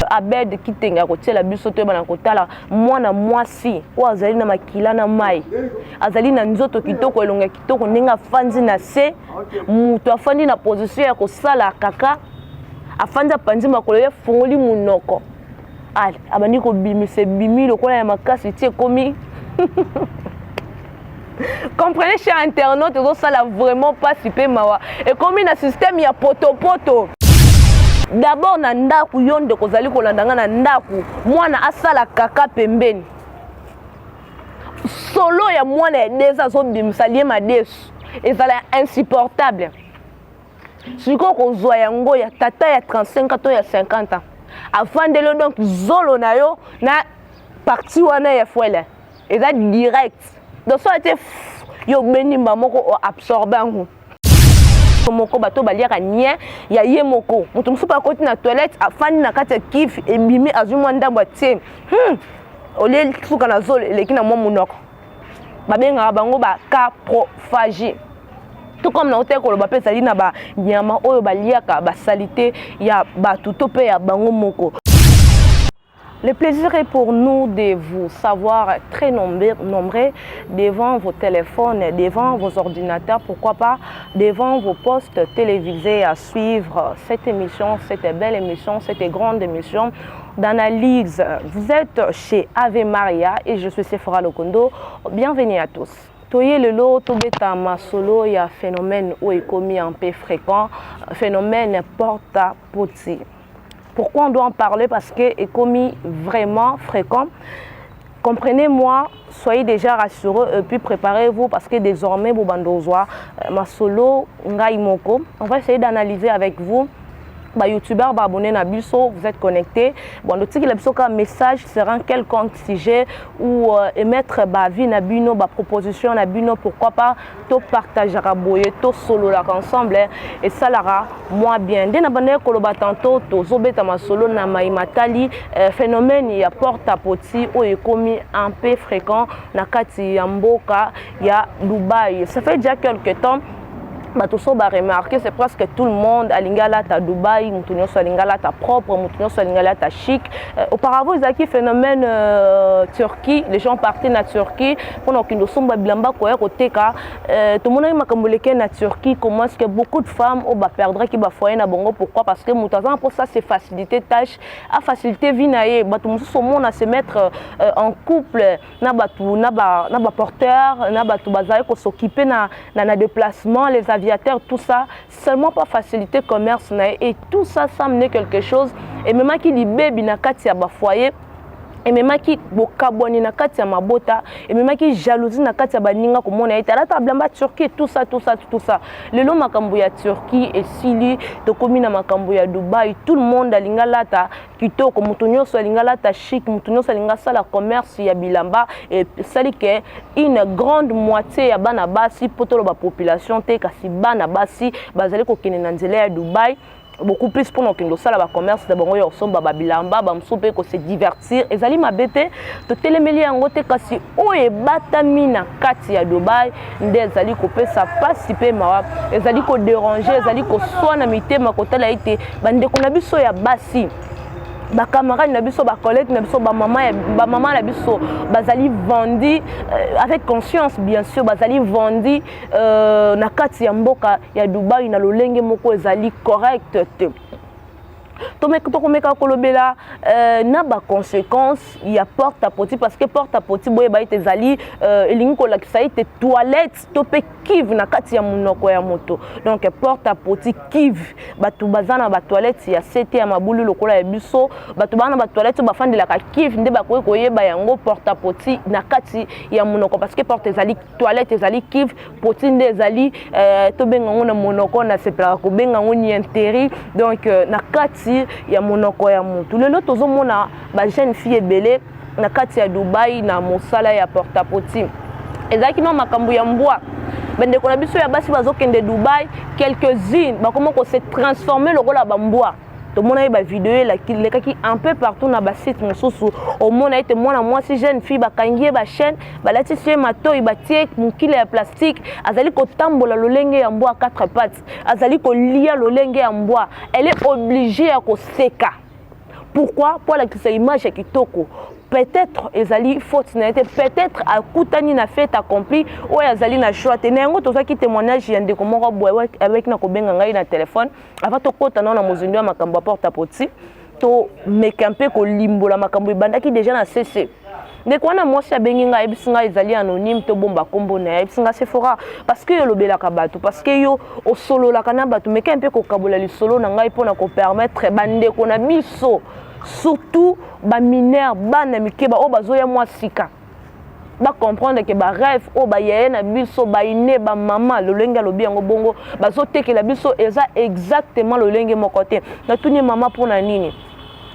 Abed Kitenga kotiela biso to bana kotala mwana mwasi o azali na makila na mai azali na nzoto kitoko elonga kitoko ndinga fanzi na se mutu afandi na position ya kosala kaka afanda panzi makolo ye fungoli munoko ale abandi ko bimise bimi lokola ya makasi tie komi. Comprenez, chez internaute, ça l'a vraiment pas super mawa. Et comme il y a un système, il y a poto. D'abord, na ndaku yonde kozali kolandanga na ndaku, mwana asala kaka pembeni. Solo ya mwana deza zo bimsalie madesu. Ezala insupportable. Siko kozwa yango ya tata ya 35 ans to ya 50 ans. Afandelo donc zolo na yo na parti wana ya fuela. Eza direct. Donc ça a été yo beni moko absorbant moko bato baliaka nye ya ye moko mutu musupa koti na toilette afani na kati ya kif ebimi azumwa ndambo tie ole suka na zolo eleki na mwa munoko babenga bango ba caprophagie. Tout comme na hotel ko lo ba pesa na ba nyama oyo baliaka ba salite ya batu to pe ya bango moko. Le plaisir est pour nous de vous savoir très nombreux devant vos téléphones, devant vos ordinateurs, pourquoi pas devant vos postes télévisés à suivre cette émission, cette belle émission, cette grande émission d'analyse. Vous êtes chez Ave Maria et je suis Sephora Lokondo. Bienvenue à tous. Toye le lot tobeta masolo ya phénomène ou économie un peu fréquent, phénomène porta-potty. Pourquoi on doit en parler? Parce que est commis vraiment fréquent. Comprenez-moi, soyez déjà rassurés et puis préparez-vous parce que désormais, Bobandozoa, Masolo, Ngaimoko, on va essayer d'analyser avec vous. Bah, youtubeur, bah, abonné à Bisso, vous êtes connecté. Bon, le petit message sera un quelconque sujet ou émettre bah, vie na bino, bah, proposition na bino, pourquoi pas, to partager à boyer, to solo là ensemble et ça lara moi bien. Dès na bande koloba tantôt, to zobeta ma solo na maimatali phénomène ya porta-potty ou est commis un peu fréquent na kati ya mboka ya Dubaï. Ça fait déjà quelques temps. Batoso ba remarqué c'est presque tout le monde à Lingala ta Dubaï, mutunyo so Lingala ta propre, mutunyo so Lingala ta chic. Auparavant ils avaient phénomène Turquie, les gens partaient na Turquie pendant qu'ils somba bilamba ko koteka tout le monde makamboleke na Turquie comment est-ce que beaucoup de femmes au ba perdre qui ba foyer na bongo pourquoi parce que mutazan pour ça c'est faciliter tâche à faciliter vie naé batu muso monde à se mettre en couple na batu na ba porteur na batu bazai ko s'occuper na déplacement les aviateurs, tout ça, seulement pas faciliter commerce et tout ça, ça amenait quelque chose. Et même qui dit baby na kati ya ba foyer, et même qui bokaboni na kati ya mabota, et même qui jalousie na kati ya baninga ko mona ita la tablamba Turquie, tout ça. Le long makambo ya Turquie et Sili, to komi na makambo ya Dubaï, tout le monde a lingala ta kitoko, mutunyo so lingala ta chic, mutunyo so lingala sala commerce ya bilamba et sali que une grande moitié ya bana basi potolo ba population te kasi bana basi bazali ko kene na nzela ya Dubaï. Beaucoup plus pour nous qui nous ça la commerce de bon yo somba babilamba ba msope ko se divertir ezali mabete to telemeli yango te kasi o e batamina kati ya Dubai nde ezali ko pesa participer mawa ezali ko déranger ezali ko swana mitema ko tala ite bande ko na biso ya basi ba camarade na biso ba collègue na biso ba maman na biso bazali vendi avec conscience bien sûr bazali vendi na kati ya mboka ya Dubai na lolenge moko ezali correct te tokomeka kolobela na ba conséquence ya porta-potty parce que porta-potty boye ba ezali elingi kolakisa ite toilette to pe kive na kati ya munoko ya moto donc porta-potty kive batu bazana ba toilette ya sete ya mabulu lokola ya biso batu bana ba toilette bafandela ka kive nde bakoye koyeba yango porta-potty na kati ya munoko parce que porte ezali toilette ezali kive potty nde ezali to benga ngo na munoko na sepela ko benga ngo ni interi donc na kati ya monoko ya mutu lelo tozomona ba jeune fille ebele na kati ya Dubaï na mosala ya porta-potty ezaki no makambo ya mbwa bende ko na biso ya basi bazokende Dubaï quelques-unes bakoma ko se transformer lokola ba mbwa to mona ba vidéo la qui un peu partout na ba site mosusu au mona ete mwana mwasi jeune fille bakangie ba chaîne balati sie matoi batie mukile ya plastique azali ko tambola lolenge ya mbwa 4 pattes azali ko lia lolenge ya mbwa elle est obligée ya ko seka Pourquoi? Pour la image qui toko. Peut-être ezali faute na été, peut-être à kutani na fait accompli ou ezali na choix. Tenengo to qui témoignage yande ko moko boy avec na ko benga ngai na téléphone avant to kota na mozindo ya makambo porte à porte to mekampe ko limbola makambo ibandaki déjà na CC. Ndeko wana mwasi abengi ngai ebisinga ezali anonyme to bomba kombo na ebisinga Sephora parce que yo lobelaka bato parce que yo osololaka na bato mekampe ko kabola lisolo na ngai pona ko permettre bandeko na biso surtout ba mineur bana mikeba o bazoya mwasika ba comprendre que ba rêve o ba yeye na biso ba ine ba mama lolenge lobi yango bongo bazotekela biso eza exactement lolenge mokote na tuni mama pona nini.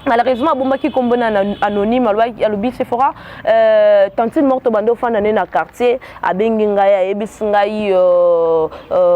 Malheureusement, bombaki kombona anonyme alobi Sephora tantine morte bando fana na quartier abengi ngai ebisi ngai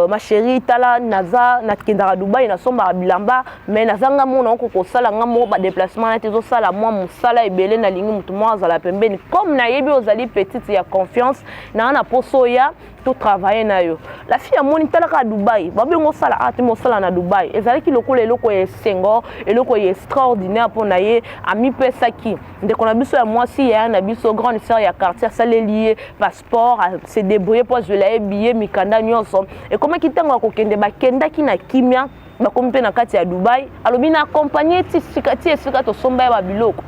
ma chérie tala naza na kendara Dubai na somba bilamba mais nazanga mona ko sala ngamo ba déplacement na tezo sala moi musala ebele na lingi mutu moi azala pembeni comme na yebi ozali petite ya confiance na poso ya tout travailler na yo la fille amoni tala ka Dubai babengo sala ati mo sala na Dubai ezali ki lokolo eloko esengo eloko extraordinaire pour naye ami pesa ki ndeko na biso ya mwasi ya na biso grande sœur ya quartier ça les lié passeport se débrouiller pour je la billet mikanda nyonso et comment kitango ko kende ba kenda ki na kimia ba kompe na kati ya Dubai alobi na accompagner ti sikati esika to somba ya biloko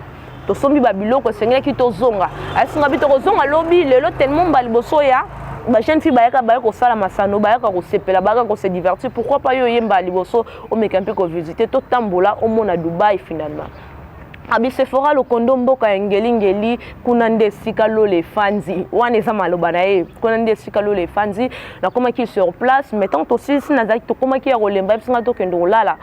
to sombi ba biloko sengela ki to zonga asinga bito ko zonga lobi lelo tellement ba liboso ya ba jeune fille bayaka bayako sala masano bayaka ko sepela bayaka ko se divertir pourquoi pas yo yemba liboso o mekampe ko visiter to tambola au mona Dubai finalement abi Sephora lo kondo mboka ngeli kuna nde sika lo le fanzi wana eza maloba na ye kuna nde sika lo le fanzi na koma ki sur place mettant aussi si nazaki to koma ki ya rolemba bisinga to kendo lala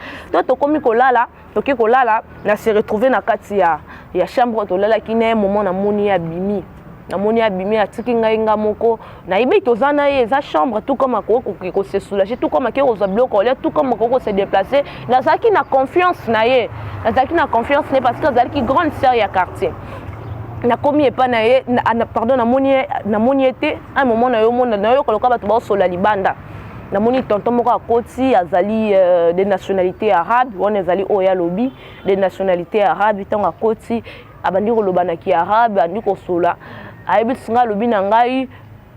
to komi ko lala to ke ko lala na se retrouver na kati ya chambre to lala ki na moment na moni ya bimi na moni abimi atiki ngai nga moko na ibe tozana ye za chambre tout comme ko se soulager tout comme ke oza bloco tout comme ko se déplacer na zaki na confiance na ye na zaki na confiance ne parce que zaki grande sœur ya quartier na komi epa na ye pardon na moni été un moment na yo monde na yo koloka bato ba sola libanda na moni tonton moko akoti azali des nationalités arabes on ezali oya lobby des nationalités arabes tant akoti abandi koloba na ki arabe andi ko sola ayebisinga lobi na ngai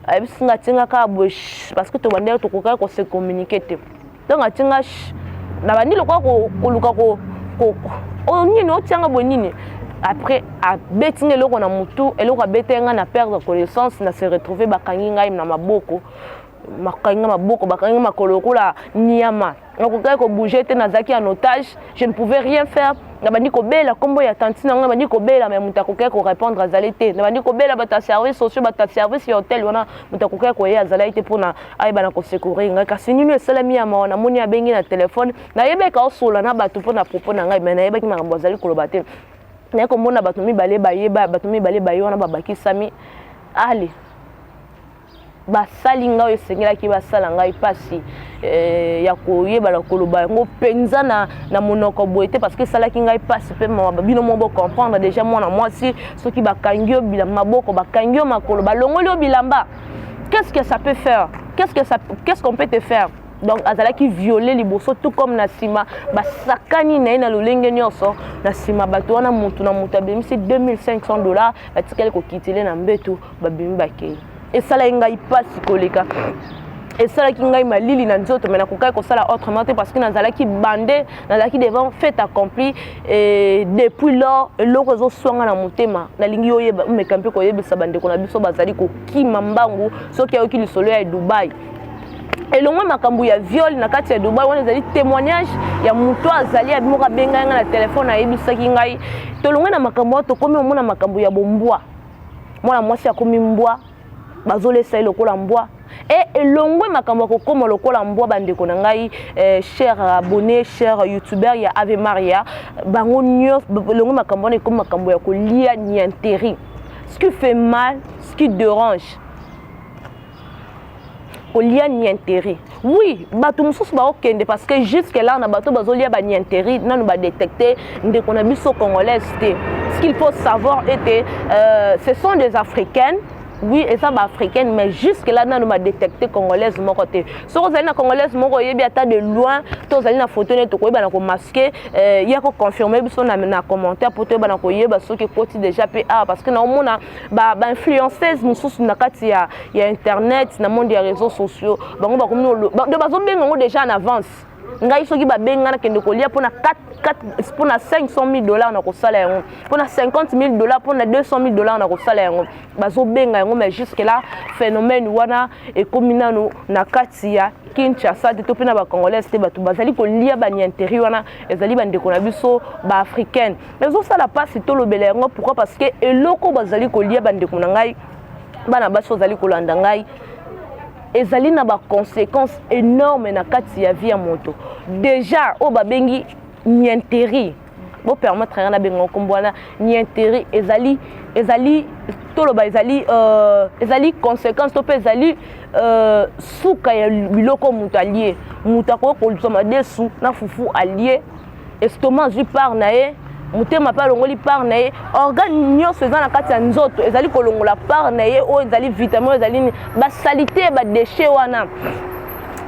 ayebisinga tinga ka bosh parce que to bandere to koka ko se communiquer te donc atinga na bandi lokwa ko luka ko onini o tianga bonini après a betinga loko na mutu eloko betenga na perdre connaissance na se retrouver bakangi ngai na maboko makangi maboko bakangi makolo kula niama nakoka ko bouger te nazaki en otage je ne pouvais rien faire na bandi ko bela kombo ya tantine na bandi ko bela mais mutakoka ko répondre azalité na bandi ko bela bata service sociaux bata service hotel wana mutakoka ko ya azalité pour na ay bana ko secourir nga kasi nini esalami ya maona moni abengi na téléphone na yebeka osola na bato pour na propos na ngai mais na yebaki makambo azali koloba te na ko mona bato mibale bayeba bato mibale bayona babaki sami ali basali ngai esengelaki basala ngai pasi ya koyeba la koloba yango penza na monoko boete parce que salaki ngai pasi pe bino mo bo comprendre déjà moi si soki bakangio bilamba maboko bakangio makolo balongoli bilamba qu'est-ce que ça peut faire qu'est-ce qu'on peut te faire donc azalaki violer liboso tout comme na sima basakani na lolenge nyonso na sima bato wana mutu na mutu abimisi $2500 batikali ko kitile na mbeto babimi bakei et ça là ngai pasi koleka et ça là qui ngai malili na nzoto mais na kokai ko sala autrement parce que nazalaki bandé nazalaki devant fait accompli et depuis lors eloko zo swanga na motema na lingi oyeba mekampe ko yebisa bande ko na biso bazali ko kima mbangu soki ayoki lisolo ya Dubai et longwe makambu ya viol na kati ya Dubai wana ezali témoignage ya muto azali abimoka benga na téléphone na yebisaki ngai to longwe na makambu to komi omona makambu ya bombwa mwana mwasi akomi mbwa bazole sa lokola mbwa et longwe makambo ko koma lokola mbwa bandeko na ngai cher abonné cher youtuber ya Ave Maria bango nyo longwe makambo ne comme makambo ya ko lia ni intérêt ce qui fait mal ce qui dérange ko lia ni intérêt oui bato mususu ba okende parce que jusque là na bato bazolia ba ni intérêt nanu ba détecter ndeko na biso congolaise te ce qu'il faut savoir était ce sont des africaines oui et ça va africaine mais jusque là nous m'a détecté congolaise mon côté so vous allez na congolaise mon côté bien ta de loin tous allez na photo net ko ba na ko masquer il y a ko confirmer biso na commentaire pour te ba na ko yeba so que côté déjà PA parce que na mona ba influenceuse mususu na kati ya internet na monde ya réseaux sociaux bango ba comme de bazo bengo déjà en avance ngai soki ba benga na kende ko lia pour na 4 pour na $500,000 na ko sala yango pour na $50,000 pour na $200,000 na ko sala yango bazo benga yango mais jusque là phénomène wana et kominano na kati ya Kinshasa te topena ba congolais te batu bazali ko lia ba ni intérieur wana ezali ba ndeko na biso ba africaine mais ça la passe to lobela yango pourquoi parce que eloko bazali ko lia ba ndeko na ngai bana baso bazali ko landa ngai ezali na ba conséquences énormes na kati ya vie ya moto déjà o ba bengi ni intérêt bo permettre na bengo kombwana ni intérêt ezali toloba ezali conséquences to pe ezali suka ya biloko mutu allié mutu ko kolsoma desu na fufu allié estomac ju par na ye mutema pa longoli par na ye organe nyonso eza na kati ya nzoto ezali kolongola par na ye o ezali vitamine ezali ba salité ba déchet wana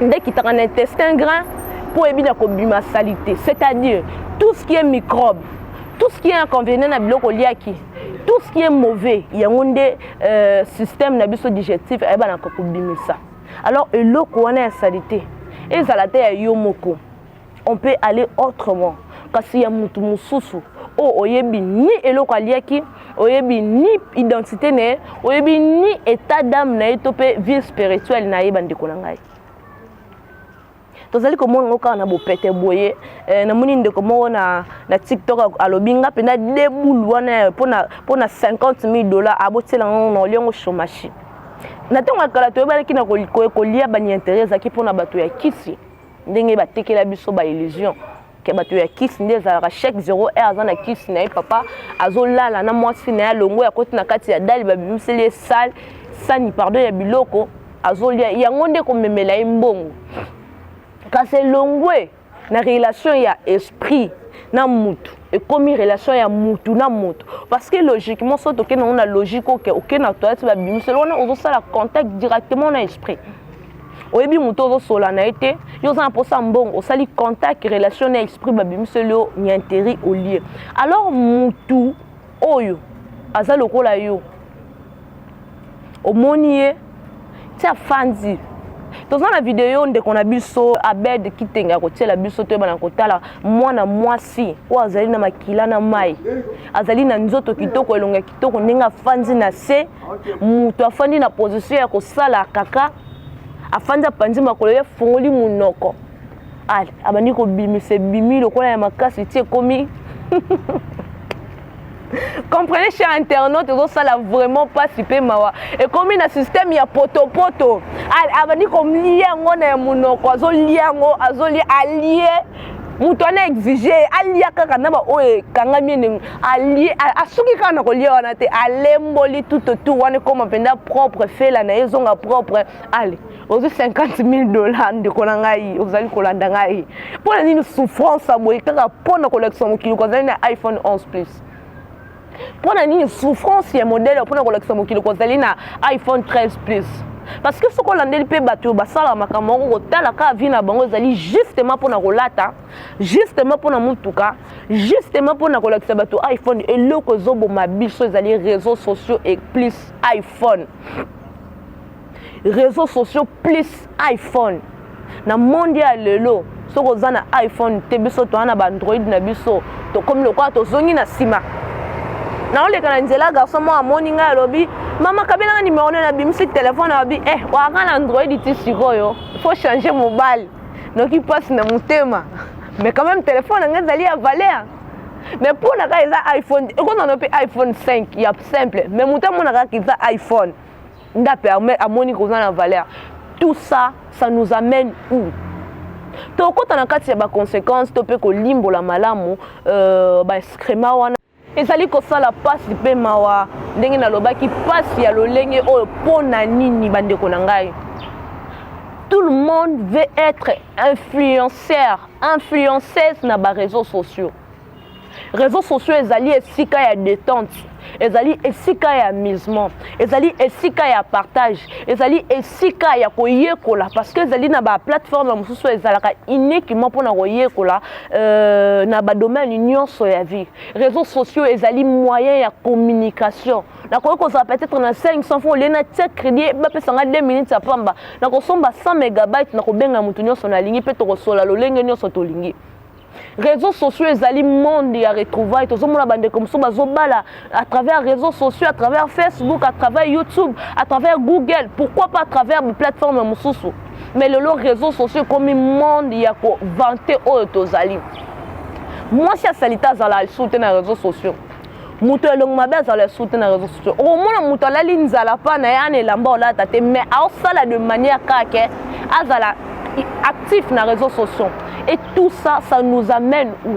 nde kitaka na intestin gras pour ebina ko bima salité c'est-à-dire tout ce qui est microbe tout ce qui est inconvénient na biloko liaki tout ce qui est mauvais yango nde système na biso digestif eba na ko bimisa alors eloko wana ya salité ezala te ya yo moko on peut aller autrement kasi ya mutu mususu o oyebi ni eloko aliaki oyebi ni identité ne oyebi ni état d'âme na etope vie spirituelle na yeba ndeko na ngai tozali komona ngoka na bopete boye na moni ndeko mo na TikTok alobinga pena debulu wana pona $50,000 abotela ngo liongo chômage na tonga kala to yeba ki na ko lia ba ni intérêt zaki pona bato ya kisi ndenge batekela biso ba illusion ke bato ya kisi nde ezalaka chaque 0 heure aza na kisi na ye papa azolala na mwasi na ya longo ya koti na kati ya dali babimiseli ye sani pardon ya biloko azolia yango nde komemela ye mbongo kasi elongwe na relation ya esprit na mutu ekomi relation ya mutu na mutu parce que logiquement so toke na ona logique oke na toilette babimiseli wana ozosala contact directement na esprit oyebi muto ozosola na ete yo za mposa mbongo osali contact relation na esprit babimiseli yo ni intérêt au lieu alors mutu oyo aza lokola yo omoni ye tia fandi toza na video ndeko na biso abed kitenga kotiela biso to bana kotala mwana mwasi o azali na makila na mai azali na nzoto kitoko elonga kitoko ndenge afandi na se mutu afandi na position ya kosala kaka afandi apandi makolo ye fungoli munoko ali abandi ko bimise bimi lokola ya makasi tie komi comprenez chez internaute ça là vraiment pas super mawa et comme un système il y a poto abandi comme lien ngona ya munoko azoliango azoli allié mutu ana exiger alia kaka na ba oye kanga miene allié asuki kana ko lia wana te alemboli tout wana comme penda propre fait la na ezonga propre allez ozo $50,000 ndeko na ngai ozali kolanda ngai pona nini souffrance aboye kaka pona collection mokili ko zali na iPhone 11 Plus pona nini souffrance ya modèle pona collection mokili ko zali na iPhone 13 Plus parce que ce qu'on landeli pe bato basala makambo ko tala ka vi na bango zali justement pona kolata justement pona mutuka justement pona collection bato iPhone et loko zobo mabiso zali réseaux sociaux et plus iPhone réseaux sociaux plus iPhone na mondial lelo soko zana iPhone te biso to ana ba Android na biso to comme le quoi to zongi na sima na ole kana nzela garçon mo amoni nga lobi mama kabela numéro na bimisi téléphone abi wa kana Android ti sikoyo faut changer mobile donc il passe na mutema mais quand même téléphone nga zali ya valeur mais pour na ka eza iPhone et quand on a iPhone 5 il y a simple mais mutema na ka kiza iPhone nda permet à moni ko na valeur tout ça ça nous amène où to ko tana kati ya ba conséquences to pe ko limbola malamu ba schéma wana ezali ko sala passe pe mawa ndenge na lobaki passe ya lolenge oyo pona nini bandeko na ngai tout le monde veut être influenceur influenceuse na ba réseaux sociaux ezali esika ya détente ezali esika ya amusement, ezali esika ya partage, ezali esika ya koyekola parce que ezali na ba plateforme mosusu ezalaka uniquement pour na koyekola na ba domaine nyonso ya vie. Réseaux sociaux ezali moyen ya communication. Na koyekoza peut-être na 500 francs lena tia crédit ba pesanga 2 minutes ya pamba. Na kosomba 100 mégabytes na kobenga mutu nyonso na lingi pe to kosola lolenge nyonso to lingi. Réseaux sociaux ezali monde ya retrouvailles tozomona bande comme ça bazobala à travers réseaux sociaux, à travers Facebook, à travers YouTube, à travers Google, pourquoi pas à travers des plateformes mosusu. Mais le réseaux sociaux comme monde ya ko vanter o tozali. Moi si salita za la soutenir les réseaux sociaux. Muto elong mabe za la soutenir les réseaux sociaux. Au moins muto la linzala pa na ya ne lamba ola tate mais a sala de manière kake azala actif na réseaux sociaux. Et tout ça, ça nous amène où?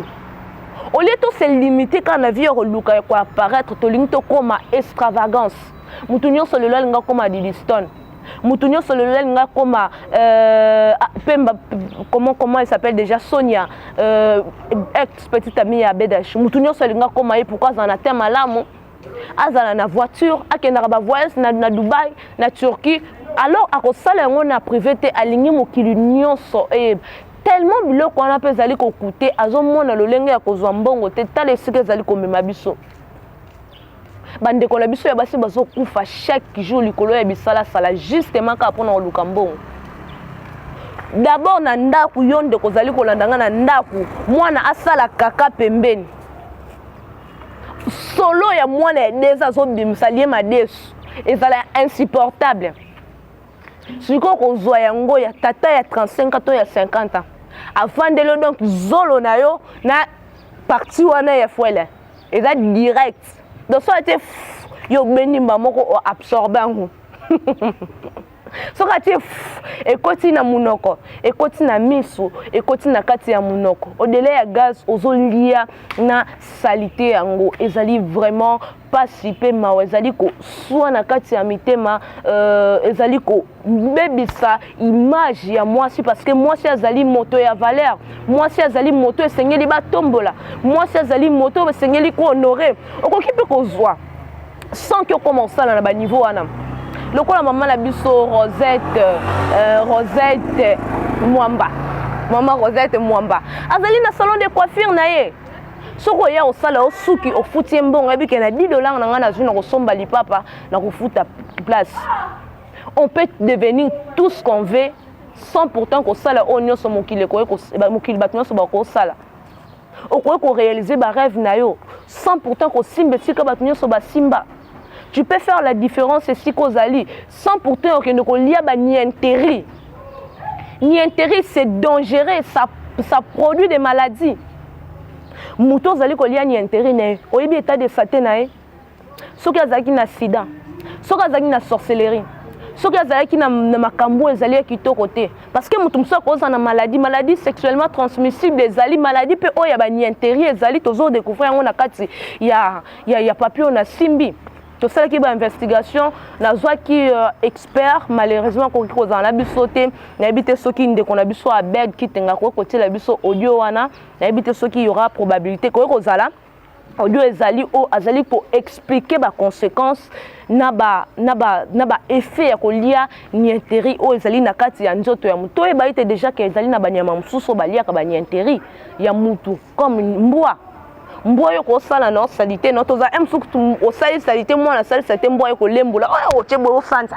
Au lieu de se limiter quand la vie est apparaître, tu limite comme extravagance. Moutounion sur le lel comme à Didiston. Moutounion sur le lel comme comment elle s'appelle déjà Sonia, ex petite amie à Bedash. Moutounion sur le comme pourquoi ça a thème à l'âme. Azala na voiture, akendaka ba voyage na Dubaï, na Turquie. Alors à kosala on a privé te aligné mokili nyonso et tellement bilo qu'on a pezali ko coûter azomona lolenge ya kozwa mbongo te tale sike zali ko mema biso. Bande ko la biso ya basi bazo kufa chaque jour likolo ya bisala sala justement ka pona oluka mbongo. D'abord na ndaku yonde ko zali ko landanga na ndaku mwana asala kaka pembeni. Solo ya mwana deza zo bimsalie madesu ezala insupportable. Siko ko zwa yango ya tata ya 35 ans to ya 50 ans. Avant de le donc zolo na yo na parti wana ya fuele. Eza direct. Donc ça été yo beni mamoko absorbango. Soka te ekoti na munoko, ekoti na miso, ekoti na kati ya munoko. Au-delà ya gaz ozolia na salité yango, ezali vraiment pas sipe mawe, ezali ko soit na kati ya mitema, ezali ko bebisa image ya mwasi parce que mwasi azali moto ya valeur, mwasi azali moto esengeli ba tombola, mwasi azali moto esengeli ko honorer. Okoki pe kozwa sans que commencer na ba niveau wana. Le quoi la maman la biso Rosette Mwamba. Maman Rosette Mwamba. Azali na salon de coiffure na ye. Soko ya osala osuki ofuti mbongo ebi ke na $10 na nga na zuna ko somba lipapa na ko futa place. On peut devenir tout ce qu'on veut sans pourtant ko sala onyo so mokile ko mokile batno so ba ko sala. Okoye ko réaliser ba rêve na yo sans pourtant ko simbe sika batno so ba simba. Tu peux faire la différence ici qu'aux alliés sans pourtant que nous lions ni intérêt. Ni intérêt, c'est dangereux, ça produit des maladies. Mouton zali ko liya ni intérêt né. Oyebi état de santé nae. Soki azaki na sida. Soki azaki na sorcellerie. Soki azaki na makambo ezali kitoko te. Parce que mutum so ko na maladie sexuellement transmissible des ali maladie pe oya ba ni intérêt ezali tozo découvrir on na kati ya papier na simbi. Tout ça qui est investigation, la joie qui expert malheureusement qu'on cause en abisoté, n'habite ceux qui ne qu'on abisso à bed qui tenga quoi côté l'abisso audio wana, n'habite ceux qui y aura probabilité qu'on cause là. Audio ezali o azali pour expliquer ba conséquences na ba effet ya kolia ni intérêt o ezali na kati ya nzoto ya muto e ba ite déjà que ezali na banyama mususu balia ka ba ni intérêt ya mutu comme mbwa. Mboyo ko sala na salité no toza emsuku o sali salité mo na sali salité mboyo ko lembola o chebo santa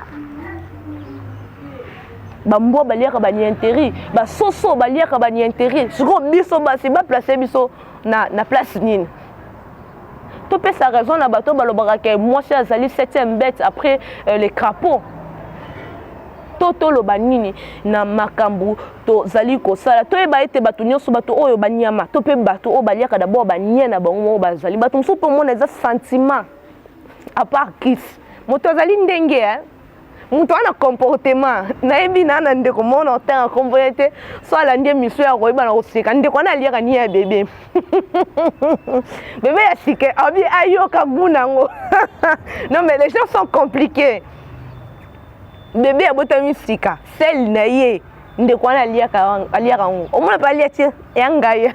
ba mbo balia ka ba ni intérêt ba soso balia ka ba ni intérêt siko biso ba si ba placer biso na place nini to pe sa raison na bato balobaka ke moi chez azali 7e bête après les crapauds toto lo banini na makambu to zali ko sala to e ba ete bato nyonso bato oyo banyama to pe bato o baliaka d'abord banyena bango bazali bato mso pe mona za sentiment à part kiss moto zali ndenge mutu ana comportement na ebi na ndeko mona otanga comportement so ala ndie miso ya koyeba na koseka ndeko na liaka ni ya bébé bébé ya sike abi ayoka gunango non mais les gens sont compliqués. Bébé a botami sika sel na ye ndeko na liaka ngo omona pa liati yangaya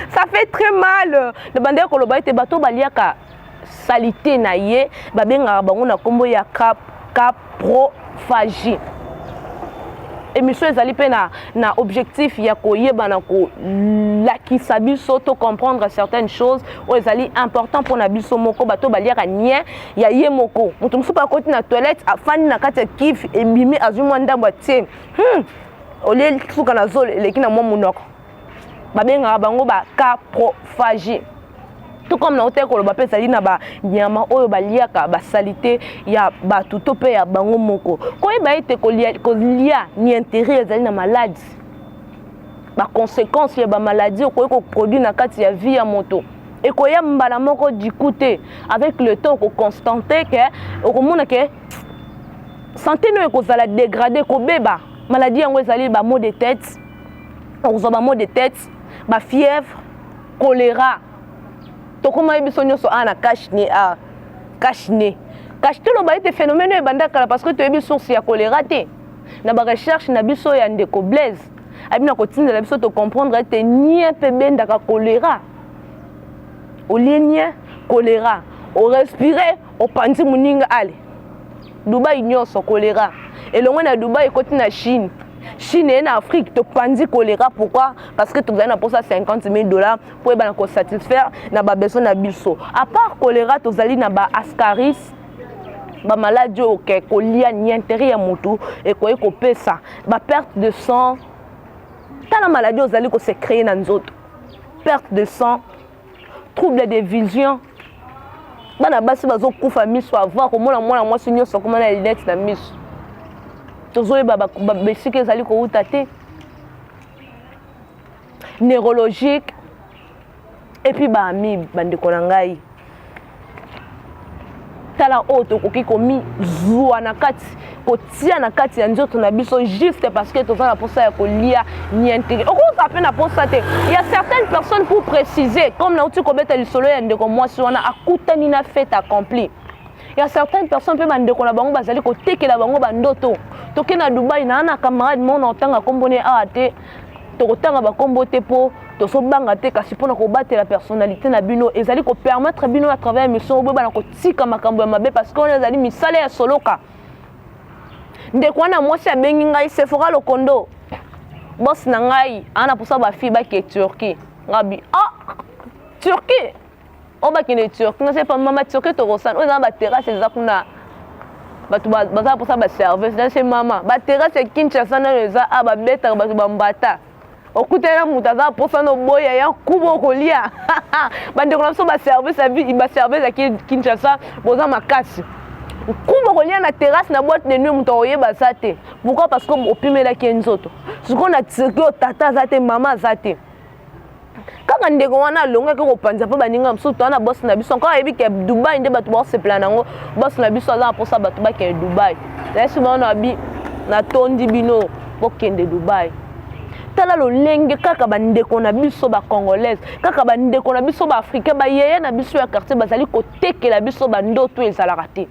ça fait très mal de bande ko loba ete bato baliaka salité na ye babengaka bango na kombo ya caprophagie. Émission ezali pe na objectif ya koyeba na ko lakisa biso to comprendre certaines choses o ezali important pour na biso moko bato baliaka nien ya ye moko mutu musu pa koti na toilette afani na kati ya kif ebimi azwi mwa ndambo atie olie suka na zolo eleki na mwa munoko babengaka bango ba caprophagie. Tout comme na hotel koloba pe ezali na ba nyama oyo baliaka ba salité ya batu to pe ya bango moko koyeba ete kolia ni intérêt ezali na maladie ba conséquences ya ba maladie okoyi ko produit na kati ya vie ya moto ekoya mbala moko dikute avec le temps ko constater que okomona que santé no ekozala dégradé kobeba maladie yango ezali ba maux de tête okozwa ba maux de tête ba fièvre choléra. Tokoma yebiso nyonso ana cache-nez cache-nez lo ba ete phénomène ebandaka parce que to yebi source ya choléra te na ba recherche na biso ya ndeko Blaise abina kotinda la biso to comprendre ete nie pe bendaka choléra o ligne choléra o respirer o pandi muninga ale Dubai nyonso choléra elongo na Dubai koti na Chine et en Afrique, tu pandi choléra. Pourquoi? Parce que tu as pour ça $50 000 pour satisfaire na ba besoin na biso. À part choléra, tu as na ba ascaris, ba maladie ok, kolia ni intérêt à moto et ko pesa, ba perte de sang. T'as la maladie aux alliés ko se créer dans autres. Perte de sang, trouble de vision. Bana basi bazo kufa miso avant ko mona moi sinyo so comment na lunette na miso. Tozoye babesike ezali kouta te neurologique et puis baami bandeko na ngai tala oto koki komi zuwa na kati kotia na kati ya nzoto na biso juste parce que toza na posa ya kolia ni intérêt okoza pe na posa te. Il y a certaines personnes pour préciser comme na uti kobeta lisolo ya ndeko mwasi wana akutani na fête accomplie. Il y a certaines personnes qui bandeko na bango bazali ko tekela bango bandoto toke na Dubai na ana camarade mon otanga kombone ate to kotanga ba kombo te po to so banga te kasi pona ko battre la personnalité na bino ezali ko permettre bino à travers mission obo bana ko tika makambo ya mabe parce que on ezali misale ya soloka ndeko na mwasi abengi ngai Sephora Lokondo boss na ngai ana posa ba fille ba ke Turquie ngabi Turquie oba kine Turquie nga c'est pas mama Turquie to rosan on a ba terrasse ezakuna batu baza pour ça ba service c'est maman ba terrasse Kinshasa na eza aba beta batu bambata okutela mutaza pour ça no boya ya kubo kolia bande ko so ba service ba service à Kinshasa boza makasi kubo kolia na terrasse na boîte de nuit muto oyeba zate pourquoi parce que opimela ki nzoto siko na tsiko tata zate mama zate kaka ndeko wana longa ko panza pa baninga msuto wana boss na biso encore ebi ke Dubai nde batu ba se planango boss na biso za pour ça batu ba ke Dubai là si ba na bi na tondi bino bokende Dubai tala lo lenge kaka bandeko na biso ba congolaise kaka bandeko na biso ba africain ba yeye na biso ya quartier bazali ko tekela biso bandoto ezala raté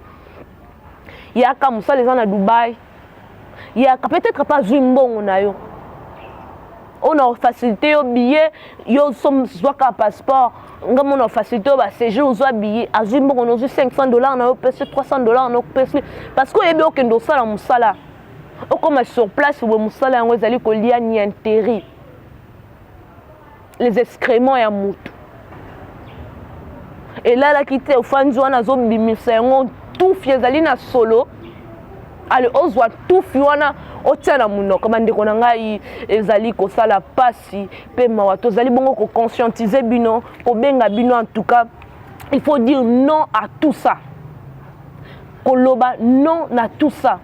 yaka musala za na Dubai yaka peut-être pas zimbongo na yo on a facilité au billet yo som zwaka passeport ngamo na facilité ba séjour zo billet azimbo on a $500 na yo pèse $300 na yo pèse parce que yebe okendo sala musala o comme sur place où musala yango ezali ko lia ni intérêt les excréments ya mutu et là la kité au fanzu wana zo bimisa yango tout fiezali na solo ale ozwa tout fiona otiana munoko bandeko na ngai ezali ko sala pasi pe mawa tozali bongo ko conscientiser bino ko benga bino en tout cas il faut dire non à tout ça koloba non na tout ça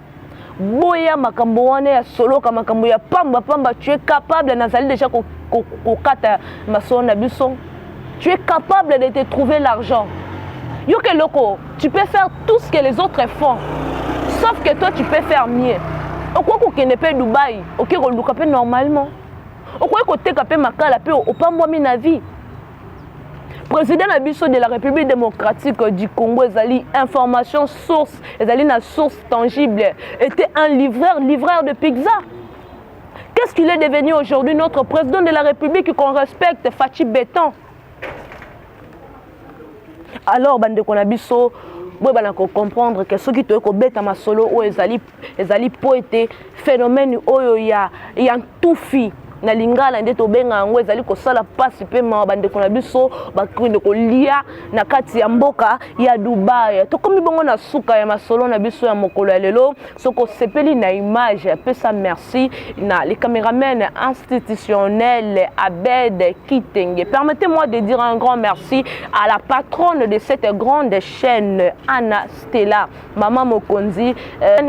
boya makambo wana ya solo kama makambo ya pamba tu es capable nazali déjà ko kata masona biso tu es capable de te trouver l'argent yo ke loko tu peux faire tout ce que les autres font sauf que toi tu peux faire mieux. Pourquoi qu'on ne peut Dubai? Ok, on le fait normalement. Pourquoi qu'on te capé makala pe au pas moi na vie. Président Abisso de la République démocratique du Congo, ezali information source, ezali na source tangible, était un livreur de pizza. Qu'est-ce qu'il est devenu aujourd'hui notre président de la République qu'on respecte, Fachi Béton? alors bandeko na biso boye bana ko comprendre que ceux qui te ko beta masolo o ezali poete phénomène oyo ya ntufi na lingala nde tobenga yango ezali kosala pasi pe ma bandeko na biso bakende kolia na kati ya mboka ya Dubai. Tokomi bongo na suka ya masolo na biso ya mokolo ya lelo soko sepeli na image pe sa merci na les caméramens institutionnels Abed Kitenge. Permettez-moi de dire un grand merci à la patronne de cette grande chaîne, Anna Stella, Maman Mokonzi,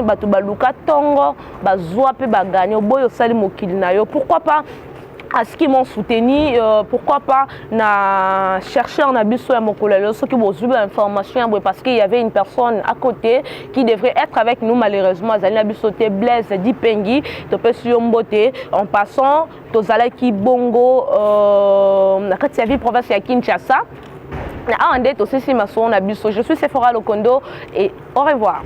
batu baluka tongo bazwa pe bagagno boyo sali mokili na yo. Pourquoi pas à ce qui m'ont soutenu, pourquoi pas na chercheur na biso ya mokolelo ceux qui m'ont suivi l'information parce qu'il y avait une personne à côté qui devrait être avec nous malheureusement azali na biso te Blaise Dipengi to pe sur mbote en passant tozala ki bongo na kati ya ville province ya Kinshasa na ande to sisi maso na biso. Je suis Sephora Lokondo et au revoir.